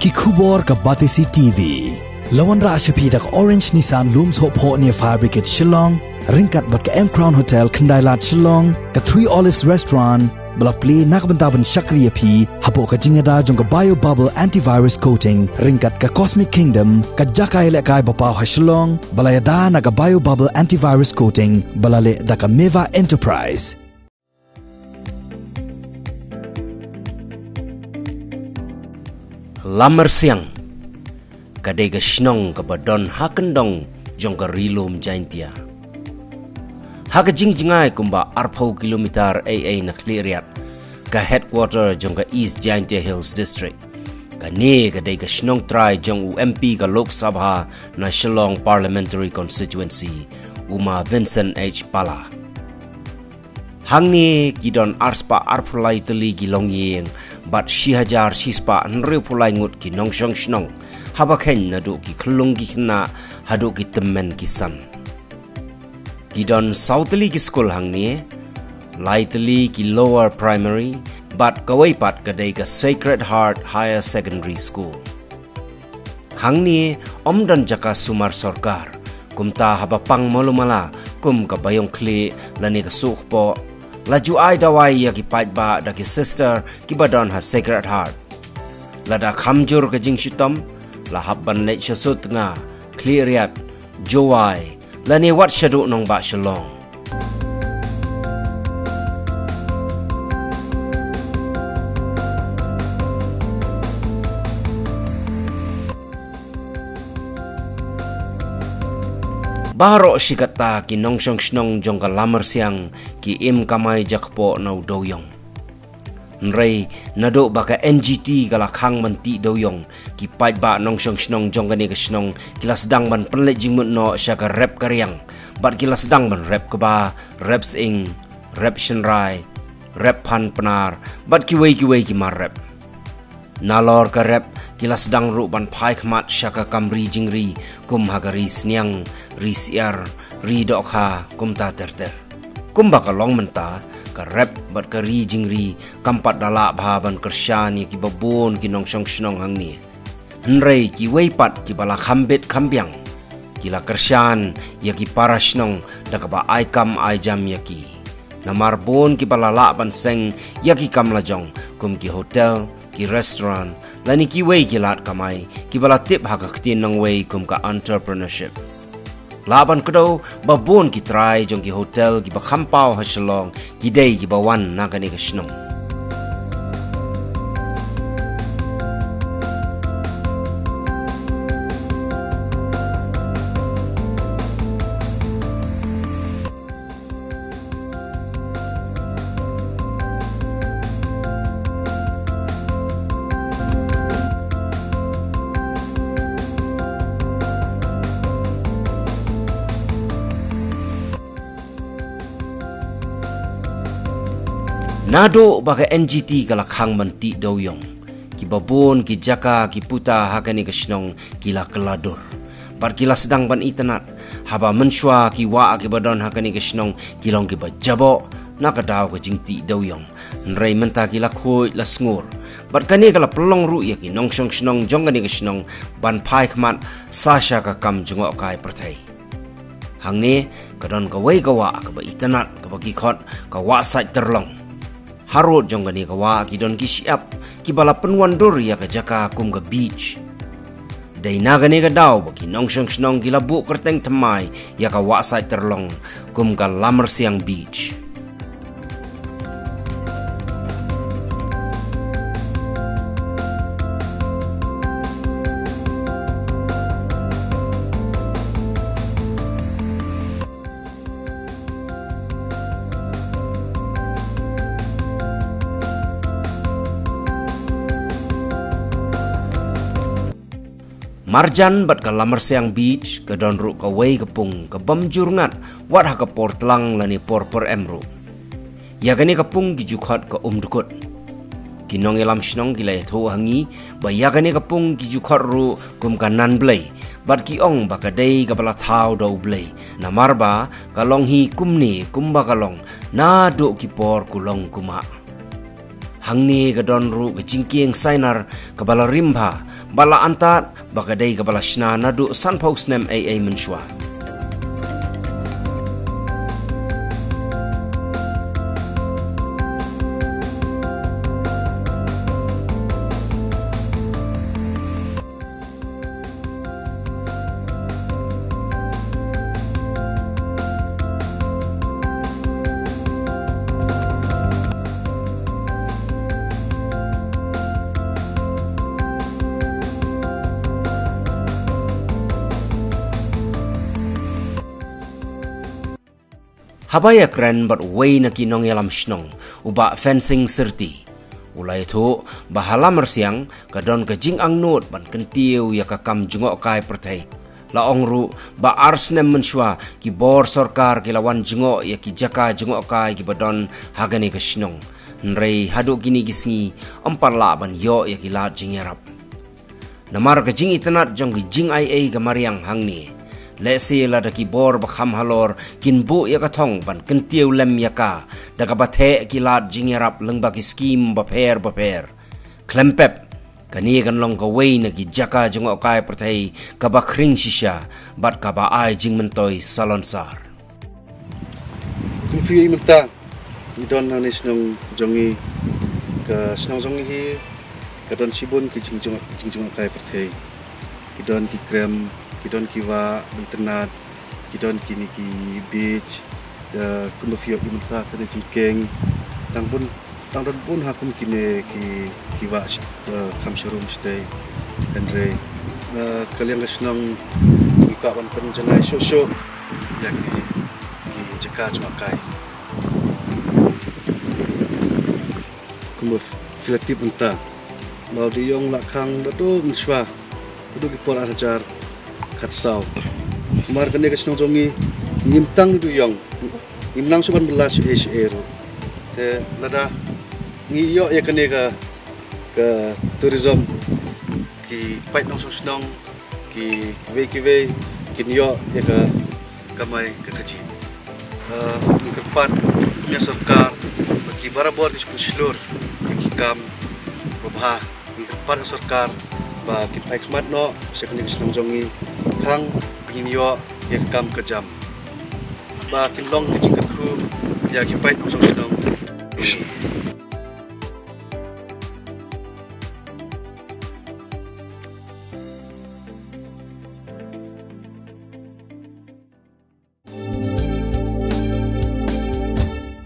ki khubor ka Batisi TV. Lawan ra ashapi dak Orange Nissan Looms Hope Ho near Fire Brigade Shillong, ringkat bat ka M Crown Hotel Kendailat Shillong, ka Three Olives Restaurant, bala play nakbentaban Shakriya P, hapo ka jingada jong ka Bio Bubble Antivirus Coating, ringkat ka Cosmic Kingdom, ka Jakai Lekai Bapaw ha Shillong, bala yada na ka Bio Bubble Antivirus Coating, bala le da ka Meva Enterprise. Lamar siang kadai ka shnong ka badon hakendong jong ka rilum jaintia haka jingjingai kumba arpau kilometer AA na kliriat ka headquarter jong ka East Jaintia Hills District ka ne kadai ka shnong try jong UMP ka Lok Sabha na Shillong Parliamentary Constituency Uma Vincent H. Pala hang ni kidon arspa arpulai teli gilong yeng bat shihajar shispa nre pulai ngut ki nongshong shnong habakhen na do ki khlung ki khna hado ki temmen ki san kidon southli ki school hang ni lightly ki lower primary bat kawai pat kadai ka Sacred Heart Higher Secondary School hang ni omdan jaka sumar sarkar kumta habapang molumala kum ka bayong kli lani ka sukpo laju ai dawai ya ki pait ba da ki sister ki badon ha Sacred Heart lada khamjur ka jing shutam la habban le shasut nga cleariat jowai lani wat shadu nong ba Shillong Baro shikata ki nongshong shnong jong ka lamar siang ki im kamay jakpo na doyong. Nrei nado baka NGT kala khang manti doyong ki pait ba nongshong shnong jong ka ni ka shnong kilas dang ban penlet jingmut no sya ka rap karyang. Bat kilas dang ban rap ka ba, rap sing, rap shenrai, rap pan penar, bat kiwei ki mar rap. Nalor ka rap kilas dang ru ban pai khmat syaka kamri jingri kum hagari sniang ri siar ri dokha kum ta terter kum baka long menta ka rap bat ka ri jingri kampat dala bha ban kersyani ki babon ki nongshong shnong hang ni henrei ki weipat ki bala khambet khambyang kila kersyan ya ki parashnong da ka ba aikam aijam ya ki namar bon ki bala la ban seng ya ki kamlajong kum ki hotel ki restaurant lani ki wei ki lat kamai ki bala tip haka ktin nang wei kum ka entrepreneurship laban kedo babon ki try jong ki hotel ki ba khampau ha Shillong ki dei ki ba wan na ka ni ka shnong Nado baka NGT kala khang manti doyong ki babon ki jaka ki puta hakani ka shnong kila keladur par kila sedang ban itanat haba menshwa ki wa ki badon hakani ka shnong kilong ki bajabo nakadaw ka jingti doyong nrei menta kila khoi la sngur bar kani kala pelong ru ya ki nongshong shnong jongani ka shnong ban pai khmat sasha ka kam jungok kai perthai hangni kadon ka wei ka wa ka ba itanat ka ba ki khot ka wa sai terlong harut jong gani kawa ki don ki siap ki bala penwan dur ya ka jaka kum ka beach dai na gani ka daw ki nongshong shnong ki labu kerteng temai ya ka wa sai terlong kum ka lamar siang beach Marjan bat ka lamar siang beach ka don ru ka wei kapung ka bamjur ngat wat ha ka por tlang lani por emru ya gani kapung gi jukhat ka dukut kinong elam shnong gilai tho hangi ba ya gani kapung gi jukhat ru kum ka nan blai bat ki ong ba ka dei ka bala thau do blai na marba ka long hi kumni kumba ka long na do ki por kulong kuma hangni gadon ru gajingking sainar kabala rimba bala antat bagadai kabala shna nadu sanpaus nem AA menshwa. Habaya kren bat way na kinong yalam shnong uba fencing serti. Ulay itu bahala mersiang kadon kajing ang not ban kentiu ya kakam jengok kai pertai. Laong ru ba arsnem menshwa ki bor sorkar ki lawan jengok ya ki jaka jengok kai ki badon hagani ke shnong. Nrei hadu gini gisngi empar la ban yo ya ki lat jingerap. Namar kajing itenat jong ki jing IA gamariang hangni. Lesi la da ki bor bakham halor kin bu ya katong ban kentiu lem yaka daga bathe ki lat jingerap lengba ki skim baper klempep kani kan long ka wei na ki jaka jengok kai pertai ka bakring shisha bat ka ba ai jing mentoi salonsar kun fi menta ni don na nisnong jongi ka snong jongi hi ka don sibun ki jing kai pertai ki don ki krem kidon kiwa internet kidon kini ki beach kun fio imta kada jikeng tang don pun hakum kine ki kiwa kam showroom stay andre kalian gasnong ika ban pen janai so ya ki jeka cuakai kun filaktip unta mau diong lakhang datu miswa kudu ki por ajar katsau mar kene kesno jongi ngimtang du yong imnang suban belas ero te nada ngiyo ya kene ka tourism ki pait nong sosnong ki we kinyo ya ka kamai ka kaji kepat punya sarkar ki barabor ki seluruh ki kam babha ki kepat sarkar ba ki pai khmat no sekene kesno jongi hang pinyo ya kam kejam ba kinlong ki cikku ya ki pai nong sosnong